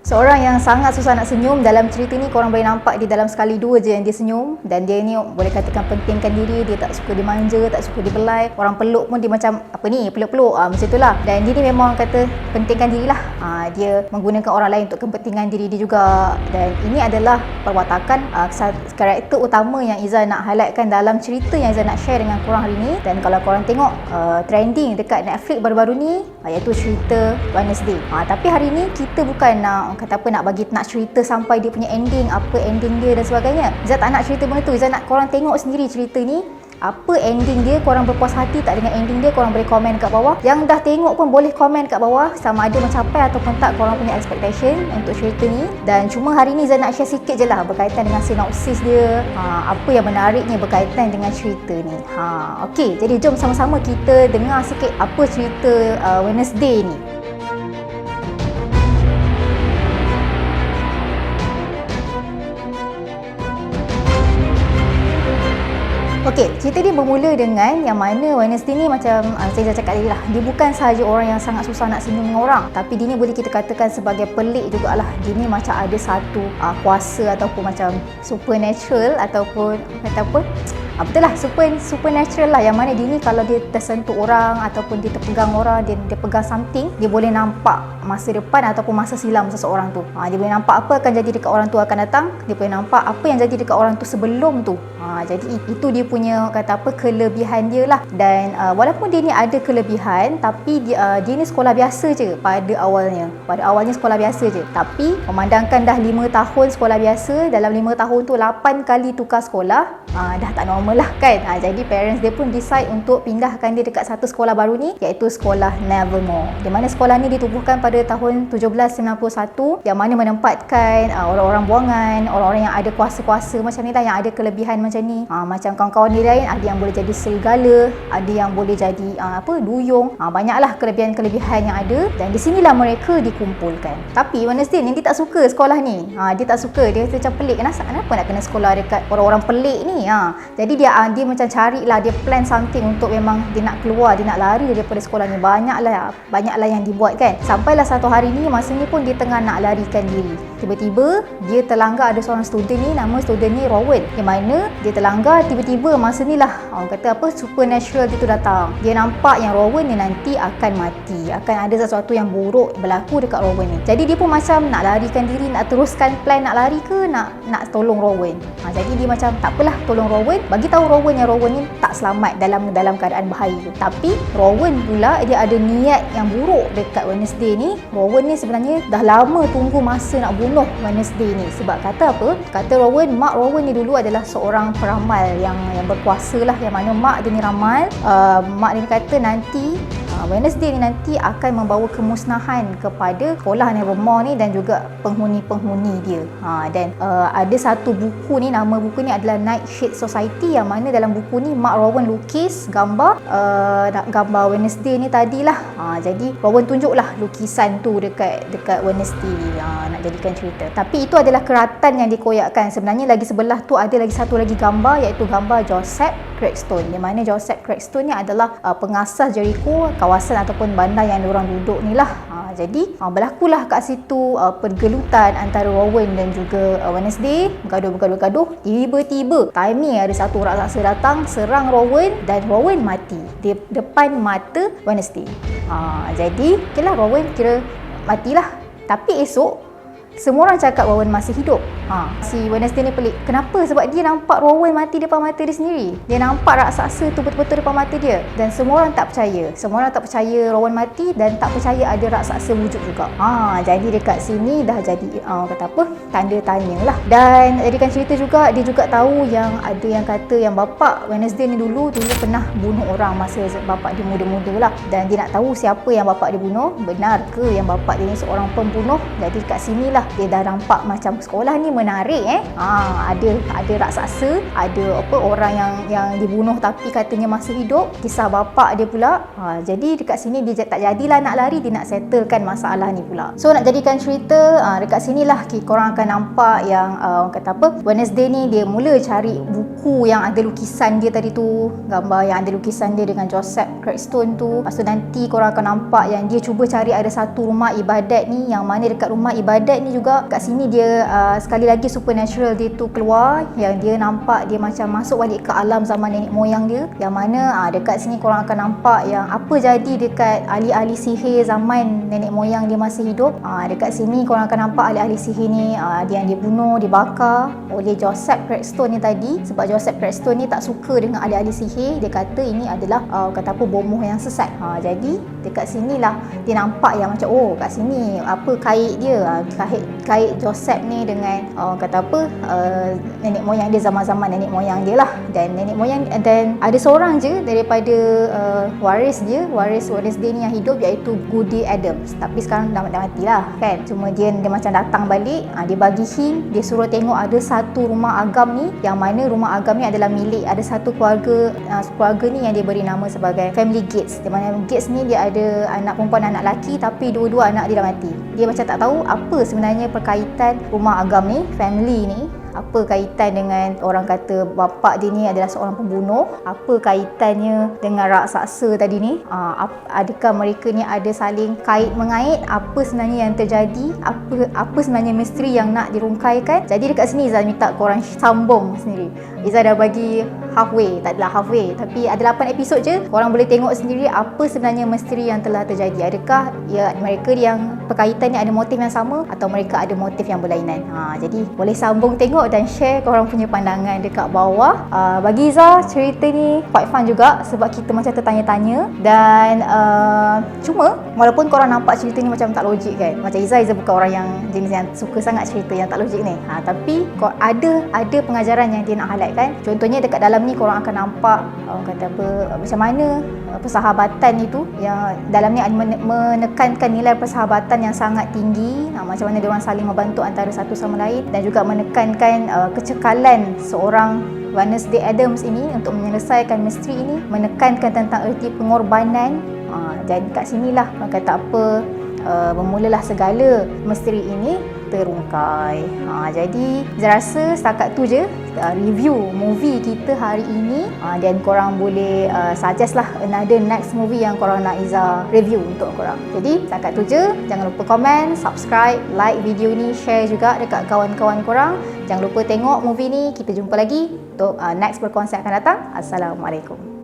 Seorang yang sangat susah nak senyum. Dalam cerita ni korang boleh nampak dia dalam sekali dua je yang dia senyum. Dan dia ni boleh katakan pentingkan diri. Dia tak suka dimanja, tak suka dibelai. Orang peluk pun dia macam apa ni, peluk-peluk, macam itulah. Dan dia ni memang kata pentingkan dirilah. Dia menggunakan orang lain untuk kepentingan diri dia juga. Dan ini adalah perwatakan karakter utama yang Izzah nak highlightkan dalam cerita yang Izzah nak share dengan korang hari ni. Dan kalau korang tengok trending dekat Netflix baru-baru ni, iaitu cerita Wednesday. Tapi hari ni kita bukan nak nak cerita sampai dia punya ending, apa ending dia dan sebagainya. Izzah tak nak cerita benda tu. Izzah nak korang tengok sendiri cerita ni. Apa ending dia, korang berpuas hati tak dengan ending dia, korang boleh komen kat bawah. Yang dah tengok pun boleh komen kat bawah sama ada mencapai ataupun tak korang punya expectation untuk cerita ni. Dan cuma hari ni Izzah nak share sikit je lah berkaitan dengan sinopsis dia, apa yang menariknya berkaitan dengan cerita ni. Okey, jadi jom sama-sama kita dengar sikit apa cerita Wednesday ni. Okey, cerita ni bermula dengan yang mana Wednesday ni macam saya dah cakap tadi lah, dia bukan sahaja orang yang sangat susah nak senyum dengan orang, tapi dia ni boleh kita katakan sebagai pelik jugalah. Dia ni macam ada satu kuasa ataupun macam supernatural ataupun kata apa, betul lah, supernatural lah, yang mana dia ni kalau dia tersentuh orang ataupun dia terpegang orang, dia pegang something, dia boleh nampak masa depan ataupun masa silam seseorang tu. Dia boleh nampak apa akan jadi dekat orang tu akan datang, dia boleh nampak apa yang jadi dekat orang tu sebelum tu. Jadi itu dia punya kata apa, kelebihan dia lah. Dan walaupun dia ni ada kelebihan, tapi dia ni sekolah biasa je pada awalnya. Pada awalnya sekolah biasa je, tapi memandangkan dah 5 tahun sekolah biasa, dalam 5 tahun tu 8 kali tukar sekolah, dah tak normal lah kan. Jadi parents dia pun decide untuk pindahkan dia dekat satu sekolah baru ni, iaitu sekolah Nevermore. Di mana sekolah ni ditubuhkan pada tahun 1791, yang mana menempatkan orang-orang buangan, orang-orang yang ada kuasa-kuasa macam ni lah, yang ada kelebihan macam ni. Macam kawan-kawan dia lain, ada yang boleh jadi serigala, ada yang boleh jadi duyung. Banyaklah kelebihan-kelebihan yang ada, dan di sinilah mereka dikumpulkan. Tapi Wednesday ni dia tak suka sekolah ni. Dia tak suka, dia macam pelik. Kenapa nak kena sekolah dekat orang-orang pelik ni? Jadi dia macam carilah, dia plan something untuk memang dia nak keluar, dia nak lari daripada sekolah ni. Banyaklah yang dibuat kan. Sampailah satu hari ni, masa ni pun dia tengah nak larikan diri. Tiba-tiba dia terlanggar ada seorang student ni, nama student ni Rowan. Yang mana dia terlanggar, tiba-tiba masa ni lah orang kata apa, supernatural dia tu datang. Dia nampak yang Rowan ni nanti akan mati, akan ada sesuatu yang buruk berlaku dekat Rowan ni. Jadi dia pun macam nak larikan diri, nak teruskan plan nak lari ke nak tolong Rowan. Jadi dia macam tak apalah, tolong Rowan, bagi tahu Rowan yang Rowan ni tak selamat dalam keadaan bahaya. Tapi Rowan pula dia ada niat yang buruk dekat Wednesday ni. Rowan ni sebenarnya dah lama tunggu masa nak bunuh Wednesday ni. Sebab kata apa? Kata Rowan, mak Rowan ni dulu adalah seorang peramal yang berkuasa lah, yang mana mak dia ni ramal. Mak dia ni kata nanti Wednesday ni nanti akan membawa kemusnahan kepada sekolah Nevermore ni dan juga penghuni-penghuni dia. Dan ada satu buku ni, nama buku ni adalah Nightshade Society, yang mana dalam buku ni mak Rowan lukis gambar Wednesday ni tadilah. Jadi Rowan tunjuklah lukisan tu dekat Wednesday ni, nak jadikan cerita. Tapi itu adalah keratan yang dikoyakkan. Sebenarnya lagi sebelah tu ada lagi satu lagi gambar, iaitu gambar Joseph Craigstone, di mana Joseph Craigstone ni adalah pengasas Jericho, kawasan ataupun bandar yang diorang duduk ni lah. Jadi berlakulah kat situ pergelutan antara Rowan dan juga Wednesday, bergaduh. Tiba-tiba timing ada satu raksasa datang serang Rowan, dan Rowan mati di depan mata Wednesday. Jadi okeylah, Rowan kira matilah. Tapi esok semua orang cakap Rowan masih hidup. Si Wednesday ni pelik. Kenapa? Sebab dia nampak Rowan mati depan mata dia sendiri. Dia nampak raksasa tu betul-betul depan mata dia. Dan semua orang tak percaya. Semua orang tak percaya Rowan mati dan tak percaya ada raksasa wujud juga. Jadi dekat sini dah jadi kata apa, tanda tanya lah. Dan jadikan cerita juga, dia juga tahu yang ada yang kata yang bapak Wednesday ni dulu pernah bunuh orang masa bapak dia muda-muda lah. Dan dia nak tahu siapa yang bapak dia bunuh. Benar ke yang bapak dia ni seorang pembunuh? Jadi dekat sinilah dia dah nampak macam sekolah ni menarik. Ada raksasa, ada orang yang dibunuh tapi katanya masih hidup, kisah bapak dia pula. Jadi dekat sini dia tak jadilah nak lari, dia nak settlekan masalah ni pula. So nak jadikan cerita, dekat sinilah korang akan nampak yang kata apa, Wednesday ni dia mula cari buku yang ada lukisan dia tadi tu, gambar yang ada lukisan dia dengan Joseph Craigstone tu. Lepas tu nanti korang akan nampak yang dia cuba cari ada satu rumah ibadat ni, yang mana dekat rumah ibadat ni juga kat sini dia sekali lagi supernatural dia tu keluar, yang dia nampak dia macam masuk balik ke alam zaman nenek moyang dia, yang mana dekat sini korang akan nampak yang apa jadi dekat ahli-ahli sihir zaman nenek moyang dia masih hidup. Dekat sini korang akan nampak ahli-ahli sihir ni dia yang dibunuh, dibakar oleh Joseph Crackstone ni tadi, sebab Joseph Crackstone ni tak suka dengan ahli-ahli sihir. Dia kata ini adalah kata apa, bomoh yang sesat. Jadi dekat sinilah dia nampak yang macam kat sini apa kait dia, kait Joseph ni dengan kata apa, nenek moyang dia, zaman-zaman nenek moyang dia lah. Dan nenek moyang, dan ada seorang je daripada waris dia ni yang hidup, iaitu Goody Adams. Tapi sekarang dah mati lah kan. Cuma dia macam datang balik, dia bagi hint, dia suruh tengok ada satu rumah agam ni, yang mana rumah agam ni adalah milik ada satu keluarga ni yang dia beri nama sebagai Family Gates. Di mana Gates ni dia ada anak perempuan, anak lelaki, tapi dua-dua anak dia dah mati. Dia macam tak tahu apa sebenarnya perkaitan rumah agam ni, family ni, apa kaitan dengan orang kata bapa dia ni adalah seorang pembunuh, apa kaitannya dengan raksasa tadi ni, adakah mereka ni ada saling kait mengait, apa sebenarnya yang terjadi, apa sebenarnya misteri yang nak dirungkaikan. Jadi dekat sini Izzah minta korang sambung sendiri. Izzah dah bagi halfway, tak adalah halfway, tapi ada 8 episod je. Korang boleh tengok sendiri apa sebenarnya misteri yang telah terjadi. Adakah mereka yang perkaitan ni ada motif yang sama, atau mereka ada motif yang berlainan. Jadi boleh sambung tengok dan share korang punya pandangan dekat bawah. Bagi Izzah, cerita ni quite fun juga sebab kita macam tertanya-tanya. Dan cuma walaupun korang nampak cerita ni macam tak logik kan, macam Izzah bukan orang yang jenis yang suka sangat cerita yang tak logik ni, tapi ada pengajaran yang dia nak highlightkan. Contohnya dekat dalam ni korang akan nampak orang kata apa, macam mana persahabatan itu, yang dalam ni ada menekankan nilai persahabatan yang sangat tinggi, macam mana diorang saling membantu antara satu sama lain, dan juga menekankan kecekalan seorang Wednesday Addams ini untuk menyelesaikan misteri ini, menekankan tentang erti pengorbanan. Dan kat sinilah orang kata apa, bermulalah segala misteri ini terungkai. Jadi saya rasa setakat tu je review movie kita hari ini. Dan korang boleh suggest lah another next movie yang korang nak Izzah review untuk korang. Jadi setakat tu je. Jangan lupa komen, subscribe, like video ni, share juga dekat kawan-kawan korang. Jangan lupa tengok movie ni. Kita jumpa lagi untuk next berkonsep akan datang. Assalamualaikum.